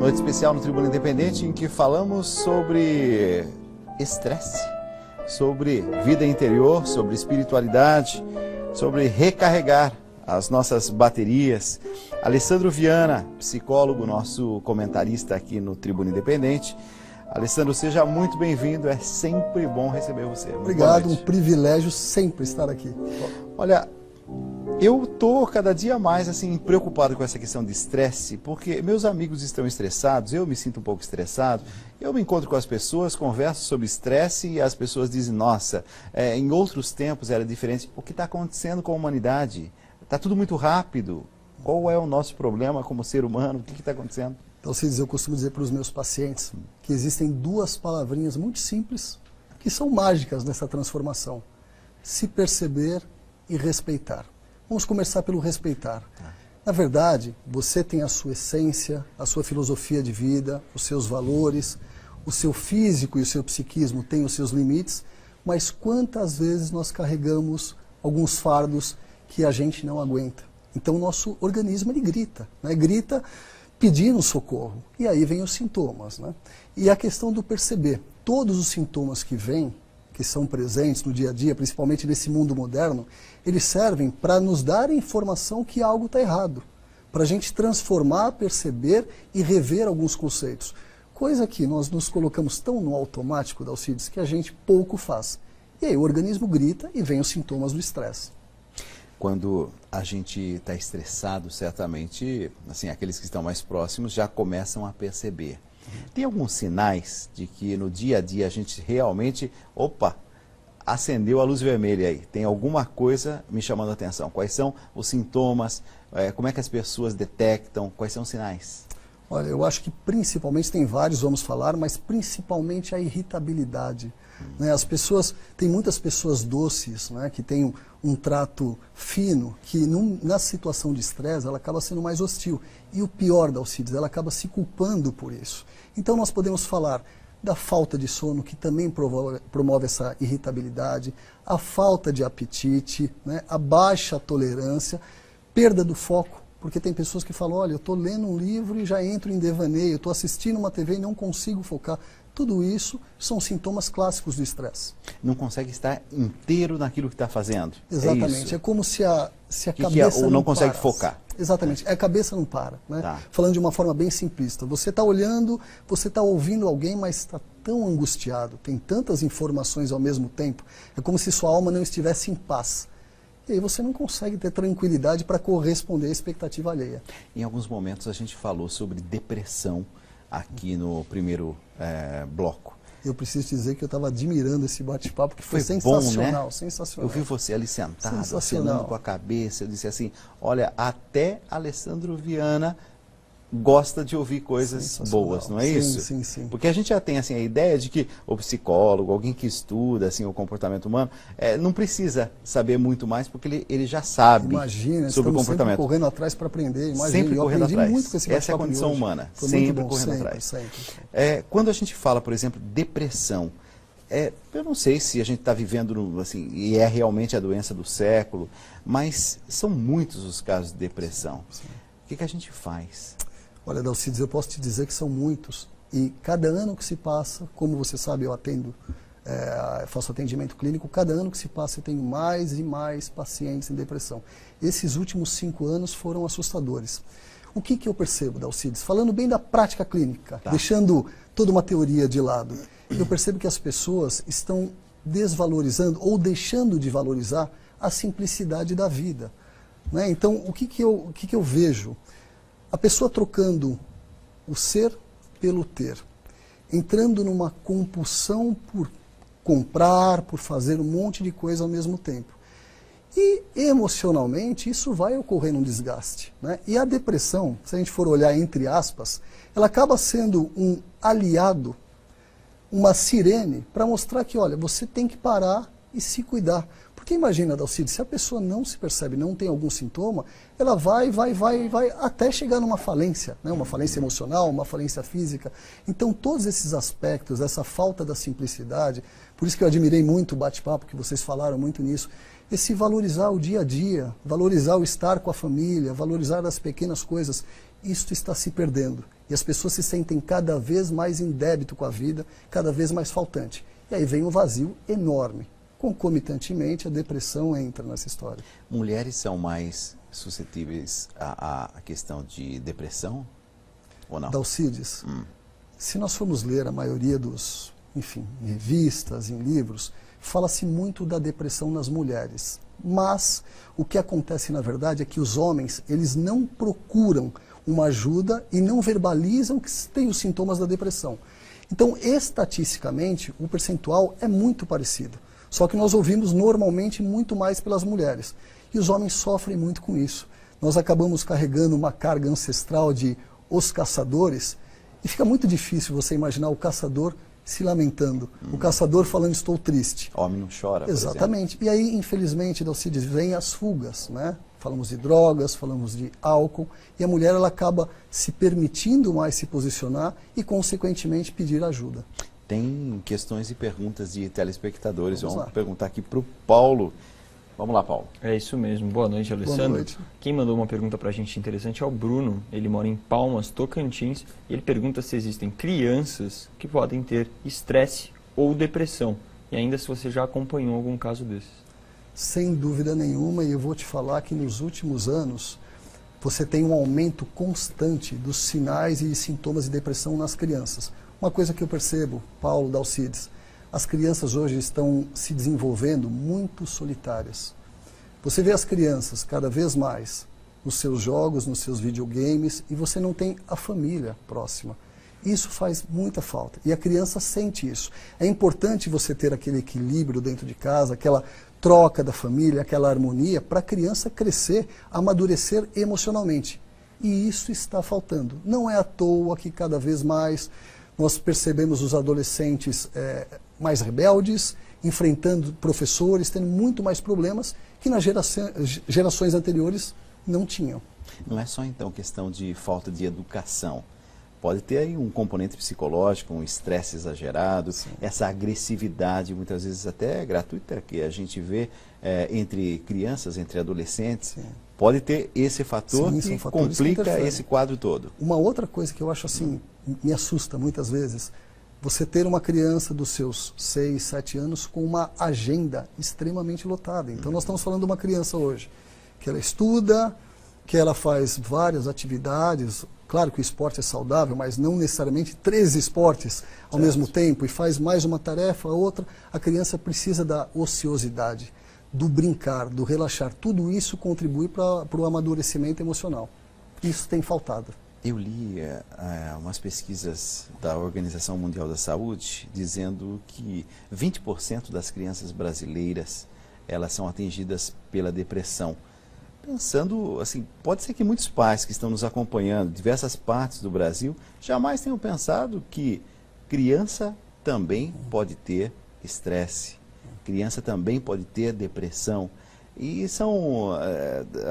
Noite especial no Tribuna Independente em que falamos sobre estresse, sobre vida interior, sobre espiritualidade, sobre recarregar as nossas baterias. Alessandro Viana, psicólogo, nosso comentarista aqui no Tribuna Independente. Alessandro, seja muito bem-vindo, é sempre bom receber você. Obrigado, um privilégio sempre estar aqui. Olha, eu estou cada dia mais assim, preocupado com essa questão de estresse, porque meus amigos estão estressados, eu me sinto um pouco estressado, eu me encontro com as pessoas, converso sobre estresse e as pessoas dizem, nossa, em outros tempos era diferente. O que está acontecendo com a humanidade? Está tudo muito rápido. Qual é o nosso problema como ser humano? O que está acontecendo? Então, eu costumo dizer para os meus pacientes que existem duas palavrinhas muito simples que são mágicas nessa transformação. Se perceber e respeitar. Vamos começar pelo respeitar. Na verdade, você tem a sua essência, a sua filosofia de vida, os seus valores, o seu físico e o seu psiquismo têm os seus limites, mas quantas vezes nós carregamos alguns fardos que a gente não aguenta? Então, o nosso organismo ele grita, né? Grita pedindo socorro. E aí vem os sintomas, né? E a questão do perceber. Todos os sintomas que vêm, que são presentes no dia a dia, principalmente nesse mundo moderno, eles servem para nos dar informação que algo está errado. Para a gente transformar, perceber e rever alguns conceitos. Coisa que nós nos colocamos tão no automático, Dalcides, que a gente pouco faz. E aí o organismo grita e vem os sintomas do estresse. Quando a gente está estressado, certamente, assim, aqueles que estão mais próximos já começam a perceber. Tem alguns sinais de que no dia a dia a gente realmente, opa, acendeu a luz vermelha aí, tem alguma coisa me chamando a atenção. Quais são os sintomas, como é que as pessoas detectam, quais são os sinais? Olha, eu acho que principalmente, tem vários, vamos falar, mas principalmente a irritabilidade. Né? As pessoas, tem muitas pessoas doces, né, que têm um trato fino, que na situação de estresse ela acaba sendo mais hostil. E o pior, Dalcides, ela acaba se culpando por isso. Então nós podemos falar da falta de sono, que também promove essa irritabilidade, a falta de apetite, né, a baixa tolerância, perda do foco. Porque tem pessoas que falam, olha, eu estou lendo um livro e já entro em devaneio, estou assistindo uma TV e não consigo focar. Tudo isso são sintomas clássicos do estresse. Não consegue estar inteiro naquilo que está fazendo. Exatamente. É como se a que cabeça não consegue focar. Exatamente. A cabeça não para. Né? Tá. Falando de uma forma bem simplista. Você está olhando, você está ouvindo alguém, mas está tão angustiado, tem tantas informações ao mesmo tempo. É como se sua alma não estivesse em paz. E aí você não consegue ter tranquilidade para corresponder à expectativa alheia. Em alguns momentos a gente falou sobre depressão aqui no primeiro bloco. Eu preciso dizer que eu estava admirando esse bate-papo, que foi sensacional, bom, né? Sensacional. Eu vi você ali sentado, acenando com a cabeça, eu disse assim, olha, até Alessandro Viana gosta de ouvir coisas boas, não é isso? Sim, sim. Porque a gente já tem assim, a ideia de que o psicólogo, alguém que estuda assim, o comportamento humano, não precisa saber muito mais, porque ele já sabe sobre o comportamento. Sempre correndo atrás para aprender. Imagina, sempre correndo atrás. Muito com esse Essa é a condição humana, sempre correndo atrás. Sempre. Quando a gente fala, por exemplo, depressão, eu não sei se a gente está vivendo, assim, e é realmente a doença do século, mas são muitos os casos de depressão. Sim. O que a gente faz? Olha, Dalcides, eu posso te dizer que são muitos. E cada ano que se passa, como você sabe, eu faço atendimento clínico, cada ano que se passa eu tenho mais e mais pacientes em depressão. Esses últimos 5 anos foram assustadores. O que eu percebo, Dalcides? Falando bem da prática clínica, deixando toda uma teoria de lado, eu percebo que as pessoas estão desvalorizando ou deixando de valorizar a simplicidade da vida. Né? Então, o que eu vejo? A pessoa trocando o ser pelo ter, entrando numa compulsão por comprar, por fazer um monte de coisa ao mesmo tempo. E emocionalmente isso vai ocorrer um desgaste. Né? E a depressão, se a gente for olhar entre aspas, ela acaba sendo um aliado, uma sirene, para mostrar que, olha, você tem que parar e se cuidar. Porque imagina, Dalcides, se a pessoa não se percebe, não tem algum sintoma, ela vai até chegar numa falência, né? Uma falência emocional, uma falência física. Então todos esses aspectos, essa falta da simplicidade, por isso que eu admirei muito o bate-papo, que vocês falaram muito nisso, esse valorizar o dia a dia, valorizar o estar com a família, valorizar as pequenas coisas. Isso está se perdendo. E as pessoas se sentem cada vez mais em débito com a vida, cada vez mais faltante. E aí vem um vazio enorme. Concomitantemente, a depressão entra nessa história. Mulheres são mais suscetíveis à questão de depressão ou não? Dalcides, se nós formos ler a maioria dos, enfim, em revistas, em livros, fala-se muito da depressão nas mulheres. Mas o que acontece, na verdade, é que os homens, eles não procuram uma ajuda e não verbalizam que têm os sintomas da depressão. Então, estatisticamente, o percentual é muito parecido. Só que nós ouvimos normalmente muito mais pelas mulheres. E os homens sofrem muito com isso. Nós acabamos carregando uma carga ancestral de os caçadores, e fica muito difícil você imaginar o caçador se lamentando, o caçador falando estou triste. Homem não chora, por Exatamente. E aí, infelizmente, Dalcides, vem as fugas, né? Falamos de drogas, falamos de álcool, e a mulher ela acaba se permitindo mais se posicionar e, consequentemente, pedir ajuda. Tem questões e perguntas de telespectadores. Vamos lá. Perguntar aqui para o Paulo. Vamos lá, Paulo. É isso mesmo. Boa noite, Alessandro. Boa noite. Quem mandou uma pergunta para a gente interessante é o Bruno. Ele mora em Palmas, Tocantins. E ele pergunta se existem crianças que podem ter estresse ou depressão. E ainda se você já acompanhou algum caso desses. Sem dúvida nenhuma, e eu vou te falar que nos últimos anos você tem um aumento constante dos sinais e sintomas de depressão nas crianças. Uma coisa que eu percebo, Paulo, Dalcides, as crianças hoje estão se desenvolvendo muito solitárias. Você vê as crianças cada vez mais nos seus jogos, nos seus videogames, e você não tem a família próxima. Isso faz muita falta, e a criança sente isso. É importante você ter aquele equilíbrio dentro de casa, aquela troca da família, aquela harmonia, para a criança crescer, amadurecer emocionalmente. E isso está faltando. Não é à toa que cada vez mais nós percebemos os adolescentes mais rebeldes, enfrentando professores, tendo muito mais problemas que nas gerações anteriores não tinham. Não é só então questão de falta de educação. Pode ter aí um componente psicológico, um estresse exagerado, sim, essa agressividade, muitas vezes até gratuita, que a gente vê entre crianças, entre adolescentes. Sim. Pode ter esse fator, sim, que complica esse quadro todo. Uma outra coisa que eu acho assim, me assusta muitas vezes, você ter uma criança dos seus 6, 7 anos com uma agenda extremamente lotada. Então nós estamos falando de uma criança hoje, que ela estuda, que ela faz várias atividades. Claro que o esporte é saudável, mas não necessariamente 13 esportes ao mesmo tempo, e faz mais uma tarefa, outra. A criança precisa da ociosidade, do brincar, do relaxar. Tudo isso contribui para o amadurecimento emocional. Isso tem faltado. Eu li umas pesquisas da Organização Mundial da Saúde dizendo que 20% das crianças brasileiras elas são atingidas pela depressão. Pensando assim, pode ser que muitos pais que estão nos acompanhando em diversas partes do Brasil jamais tenham pensado que criança também pode ter estresse, criança também pode ter depressão. E são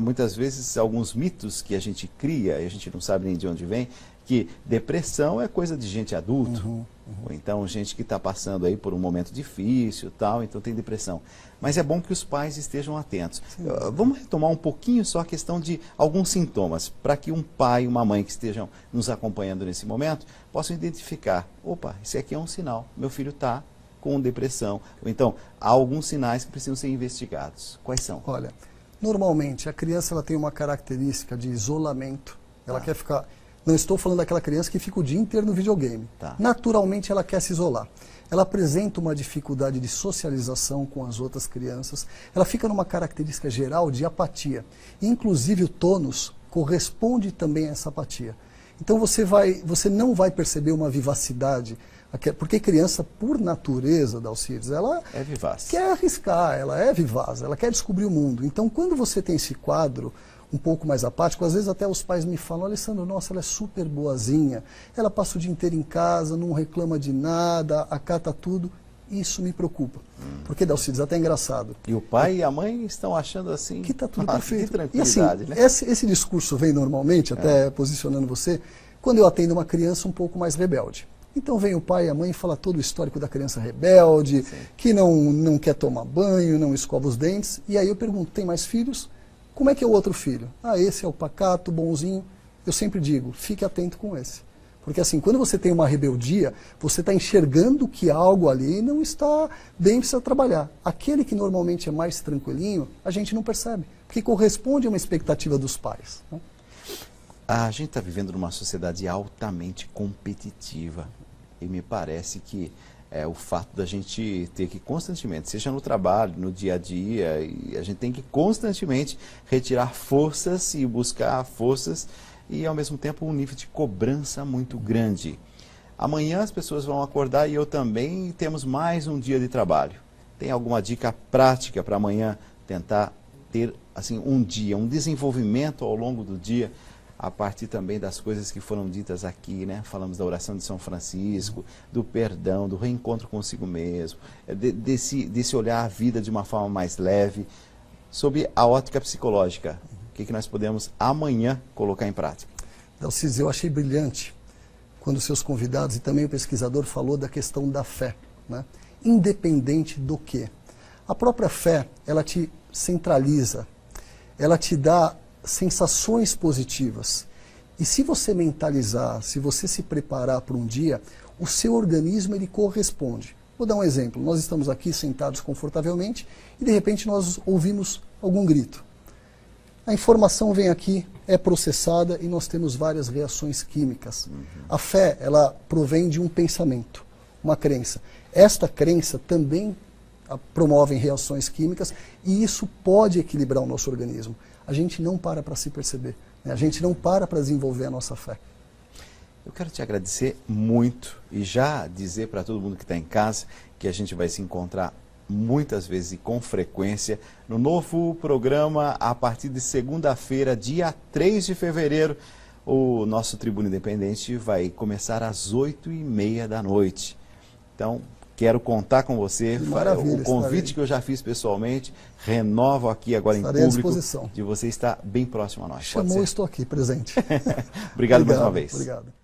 muitas vezes alguns mitos que a gente cria, e a gente não sabe nem de onde vem, que depressão é coisa de gente adulto, ou então gente que está passando aí por um momento difícil, tal, então tem depressão. Mas é bom que os pais estejam atentos. Vamos retomar um pouquinho só a questão de alguns sintomas, para que um pai e uma mãe que estejam nos acompanhando nesse momento possam identificar, opa, esse aqui é um sinal, meu filho está com depressão. Ou então, há alguns sinais que precisam ser investigados. Quais são? Olha, normalmente a criança ela tem uma característica de isolamento, ela quer ficar... Não estou falando daquela criança que fica o dia inteiro no videogame. Naturalmente ela quer se isolar. Ela apresenta uma dificuldade de socialização com as outras crianças. Ela fica numa característica geral de apatia. Inclusive o tônus corresponde também a essa apatia. Então você não vai perceber uma vivacidade, porque criança, por natureza, Dalcides, ela é vivaz, quer arriscar, ela é vivaz, ela quer descobrir o mundo. Então quando você tem esse quadro um pouco mais apático, às vezes até os pais me falam, Alessandro, nossa, ela é super boazinha, ela passa o dia inteiro em casa, não reclama de nada, acata tudo. Isso me preocupa, porque, Dalcides, até é engraçado. E o pai e a mãe estão achando assim... Que está tudo perfeito. Que tranquilidade, e assim, né? esse discurso vem normalmente, até posicionando você, quando eu atendo uma criança um pouco mais rebelde. Então vem o pai e a mãe e fala todo o histórico da criança rebelde, sim, que não quer tomar banho, não escova os dentes, e aí eu pergunto, tem mais filhos? Como é que é o outro filho? Ah, esse é o pacato, bonzinho. eu sempre digo, fique atento com esse. Porque assim, quando você tem uma rebeldia, você está enxergando que algo ali não está bem, precisa trabalhar. Aquele que normalmente é mais tranquilinho, a gente não percebe, porque corresponde a uma expectativa dos pais, né? A gente está vivendo numa sociedade altamente competitiva e me parece que o fato da gente ter que constantemente, seja no trabalho, no dia a dia, e a gente tem que constantemente retirar forças e buscar forças e ao mesmo tempo um nível de cobrança muito grande. Amanhã as pessoas vão acordar e eu também, temos mais um dia de trabalho. Tem alguma dica prática para amanhã tentar ter assim um dia, um desenvolvimento ao longo do dia, a partir também das coisas que foram ditas aqui, né? Falamos da oração de São Francisco, do perdão, do reencontro consigo mesmo, desse olhar a vida de uma forma mais leve, sob a ótica psicológica. O que nós podemos amanhã colocar em prática? Dalcis, eu achei brilhante quando seus convidados e também o pesquisador falou da questão da fé, né? Independente do que. A própria fé, ela te centraliza, ela te dá sensações positivas. E se você mentalizar, se você se preparar para um dia, o seu organismo ele corresponde. Vou dar um exemplo. Nós estamos aqui sentados confortavelmente e de repente nós ouvimos algum grito. A informação vem aqui, é processada e nós temos várias reações químicas. A fé, ela provém de um pensamento, uma crença. Esta crença também promove reações químicas e isso pode equilibrar o nosso organismo. A gente não para se perceber, né? A gente não para desenvolver a nossa fé. Eu quero te agradecer muito e já dizer para todo mundo que está em casa que a gente vai se encontrar muitas vezes e com frequência no novo programa a partir de segunda-feira, dia 3 de fevereiro. O nosso Tribuna Independente vai começar às 8h30 da noite. Então, quero contar com você. Maravilha, o convite que eu já fiz pessoalmente, renovo aqui agora estarei em público, de você estar bem próximo a nós. Chamou, estou aqui, presente. Obrigado mais uma vez. Obrigado.